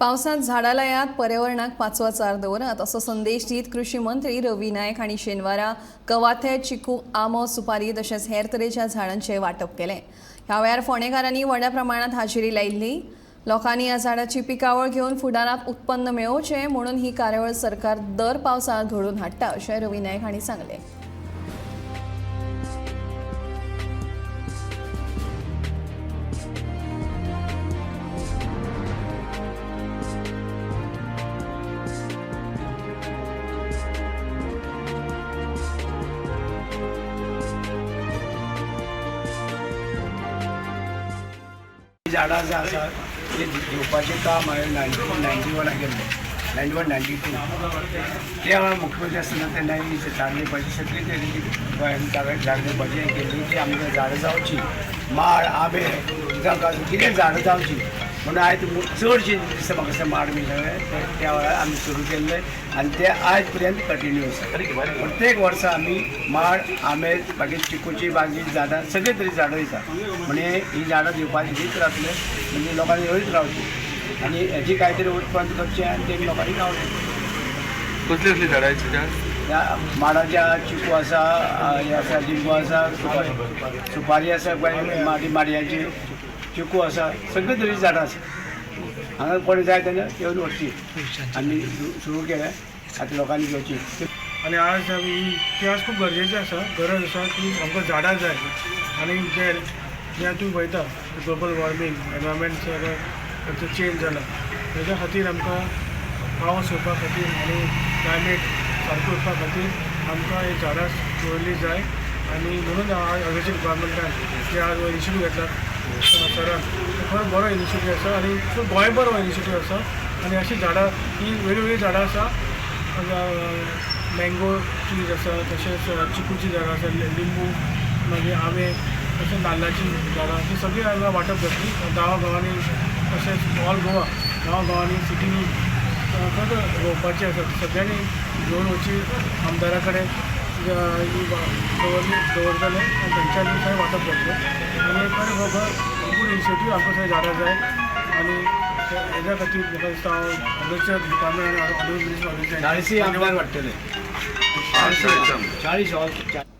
पावसात झाडां लायात, पर्यावरणाक पांचवो चार दवरात असो संदेश दीत कृषी मंत्री रवी नायक हांणी शेनवारा कवाथे, चिकू, आंबो, सुपारी तशेंच हेर तरेच्या झाडांचें वांटप केलें। ह्या वेळार फोंडेकारांनी व्हड्या प्रमाणात हाजिरी लायिल्ली। लोकांनी ह्या झाडांची पिकावळ घेवन फुडारात उत्पन्न मेळोवचें म्हणून ही कार्यावळ सरकार दर पावसाळ्यांत घडोवन हाडटा अशें रवी नायक हांणी सांगलें। झाडां जी आसा ती घेवपाचें काम हांवें 91 केल्लें, 91-92 ते हांवें मुख्यमंत्री आसतना तेन्ना ही झाडां दिवपाची सगळी तरेची झाडां दिवपाची केल्ली की आमकां झाडां जावची, माड, आंबे जावं कितें झाडां जावची म्हणून आयज चडशे दिसता म्हाका असं माड बी सगळें त्या वेळार आमी सुरू केल्लें आनी ते आयज पर्यंत कंटिन्यू आसा। प्रत्येक वर्सा आमी माड, आंबे, बाकी चिकूची बाकी झाडां सगळे तरी झाडां दिता म्हणजे ही झाडां दिवपाची दीत रावतले म्हणजे लोकांनी येयत रावची आनी हेजी कांय तरी उत्पन्न करचें आनी ते लोकांनी गावचें। कसली कसली झाडां आसा त्या माडाच्या चिकू आसा, हे आसा लिंबू आसा, सुपारी आसा, माडयाची चिकू आसा, सगळे तरेची झाडां आसा। हांगा कोणी जाय तेन्ना येवन व्हरची आमी सुरू केलें, आतां लोकांनी घेवची। आणि आज ती आज खूप गरजेची आसा, गरज आसा की आमकां झाडां जाय आनी जे तुम्ही पळयता ग्लोबल वॉर्मिंग, एनवायरमेंट सगळं चेंज जाला, तेज्या खातीर आमकां पावस येवपा खातीर आनी क्लायमेट सारको उरपा खातीर आमकां ही झाडां रोयली जाय आनी म्हणून हांगाच्या गव्हर्मेंटान जे आज इनिशिएटीव घेतला सरान खरें बरो इनिशिएटीव आसा आनी गोंयभर हो इनिशिएटीव आसा आनी अशी झाडां ही वेगवेगळी झाडां आसा। मँगो ट्रीज आसा, तशेंच चिकूची झाडां आसा, लिंबू मागीर आंबे, तशेंच नाल्लाची झाडां ती सगळीं हांगा वांटप जातली गांवांनी तशेंच ऑल गोवा गांवांनी सिटीनी रोवपाची आसा सगळ्यांनी घेवन वची आमदारा कडेन दवरतले आनी तेंच्यांनी थंय वांटप जातलें आनी खरें भरपूर इनिशिएटीव आमकां थंय झाडां जाय आनी हेज्या खातीर म्हाका दिसता हांव हांगाच्या डिपार्टमेंट चाळीस आमदार वाडटले, 40